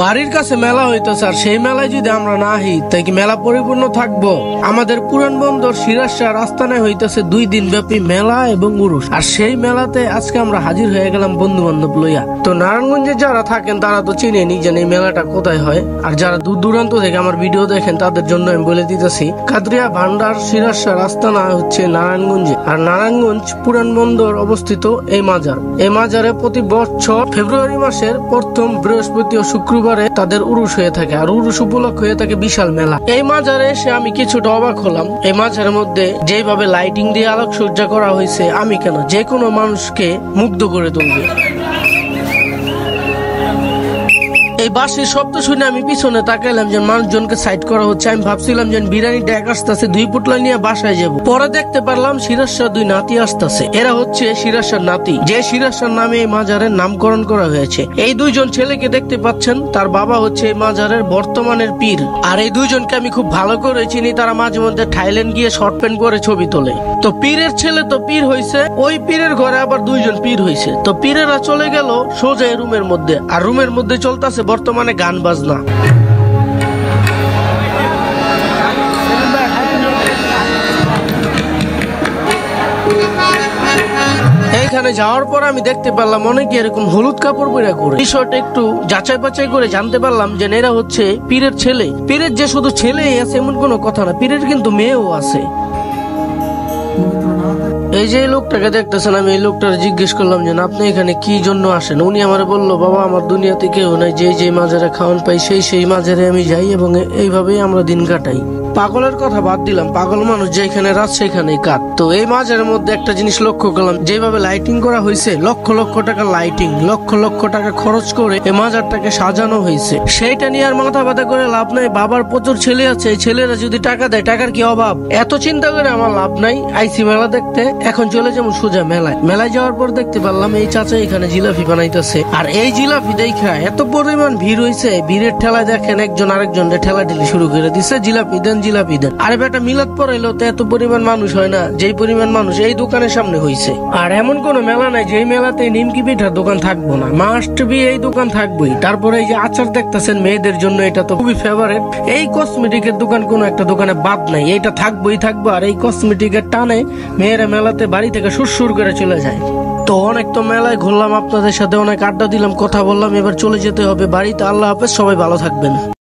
বাড়ির কাছে মেলা হইতেছে, আর সেই মেলায় যদি আমরা না আহি তাই কি মেলা পরিপূর্ণ থাকবো? আমাদের পুরান বন্দর সিরাজশাহ রাস্তায় হইতেছে 2 দিন ব্যাপী মেলা এবং উরুস, আর সেই মেলাতে আজকে আমরা হাজির হয়ে গেলাম বন্ধু বান্ধব লইয়া। তো নারায়ণগঞ্জে যারা থাকেন তারা তো চিনেনি যে এই মেলাটা কোথায় হয়, আর যারা দূর দূরান্ত থেকে আমার ভিডিও দেখেন তাদের জন্য আমি বলে দিতেছি, কাদরিয়া ভান্ডার সিরাজশাহ রাস্তা না হচ্ছে নারায়ণগঞ্জে, আর নারায়ণগঞ্জ পুরান বন্দর অবস্থিত এই মাজার। এই মাজারে প্রতি বছর ফেব্রুয়ারি মাসের প্রথম বৃহস্পতি ও শুক্রবারে তাদের উরুস হয়ে থাকে, আর উরুস উপলক্ষে হয়ে থাকে বিশাল মেলা। এই মাজারে এসে আমি কিছুটা অবাক হলাম। এই মাজারের মধ্যে যেভাবে লাইটিং দিয়ে আলোকসজ্জা করা হয়েছে, আমি কেন যে কোনো মানুষকে মুগ্ধ করে তুলবে। এই বাসের শব্দ শুনে আমি পিছনে তাকাইলাম যে মানুষজনকে সাইড করা হচ্ছে। আমি ভাবছিলাম যে বিরিয়ানি ড্যাক আসতেছে, 2 পুটলা নিয়ে বাসায় যাব। পরে দেখতে পারলাম সিরাজশাহ 2 নাতি আসতেছে। এরা হচ্ছে সিরাজশাহ নাতি, যে সিরাজশাহ নামে এই মাজারের নামকরণ করা হয়েছে। এই 2 জন ছেলেকে দেখতে পাচ্ছেন, তার বাবা হচ্ছে এই মাজারের বর্তমানের পীর। আর এই 2 জনকে আমি খুব ভালো করে চিনি, তারা মাঝে মধ্যে থাইল্যান্ড গিয়ে শর্ট প্যান্ট পরে ছবি তোলে। তো পীরের ছেলে তো পীর হইছে, ওই পীরের ঘরে আবার 2 জন পীর হইছে। তো পীরেরা চলে গেল সোজা রুমের মধ্যে, আর রুমের মধ্যে চলতেছে বর্তমানে গান বাজনা। এইখানে যাওয়ার পর আমি দেখতে পারলাম অনেকে এরকম হলুদ কাপড় পরে করে। বিষয়টা একটু যাচাই বাছাই করে জানতে পারলাম যে এরা হচ্ছে পীরের ছেলে। পীরের যে শুধু ছেলেই আছে এমন কোনো কথা না, পীরের কিন্তু মেয়েও আছে। এই যে লোকটাকে দেখতেছেন, আমি এই লোকটার জিজ্ঞেস করলাম যে আপনি এখানে কি জন্য আসেন। উনি আমার বললো, বাবা আমার দুনিয়াতে কেউ নাই, যে মাজারে খাওয়ান পাই সেই মাজারে আমি যাই, এবং এইভাবেই আমরা দিন কাটাই। পাগলের কথা বাদ দিলাম, পাগল মানুষ যেখানে রাত সেখানেই কাট। তো এই মাজারের মধ্যে একটা জিনিস লক্ষ্য করলাম, যেভাবে লাইটিং করা হয়েছে, লক্ষ লক্ষ টাকা লাইটিং, লক্ষ লক্ষ টাকা খরচ করে এই মাজারটাকে সাজানো হয়েছে। সেইটা নিয়ে আর মাথা ব্যথা করে লাভ নাই। বাবার প্রচুর ছেলে আছে, এই ছেলেরা যদি টাকা দেয়, টাকার কি অভাব? এত চিন্তা করে আমার লাভ নাই। আইসি মেলা দেখতে, এখন চলে যেমন সোজা মেলায় যাওয়ার পর দেখতে পারলাম এই চাচা এখানে জিলাপি বানাইতেছে। আর এই জিলাপি দেখা এত পরিমাণ ভিড় হয়েছে, ভিড়ের ঠেলায় দেখেন একজন আরেকজনের ঠেলা ঠেলি শুরু করে দিচ্ছে, জিলাপি দেন জিলাপি দেন। আরে বেটা, মিলাদ পড়াইলেও তো এত পরিমাণ মানুষ হয় না, যেই পরিমাণ মানুষ এই দোকানের সামনে হয়েছে। আর এমন কোন মেলা নাই যেই মেলাতে নিমকি পিঠার দোকান থাকবো না, মাস্ট বি এই দোকান থাকবোই। তারপরে এই যে আচার দেখতেছেন মেয়েদের জন্য, এটা তো খুবই ফেভারিট। এই কসমেটিকের দোকান কোন একটা দোকানে বাদ নাই, এইটা থাকবোই থাকবো। আর এই কসমেটিকের টানে মেয়েরা মেলাতে বাড়ি থেকে সুরসুর করে চলে যায়। তো অনেক তো মেলায় ঘুরলাম, আপনাদের সাথে অনেক আড্ডা দিলাম, কথা বললাম, এবার চলে যেতে হবে বাড়িতে। আল্লাহ হাফেজ, সবাই ভালো থাকবেন।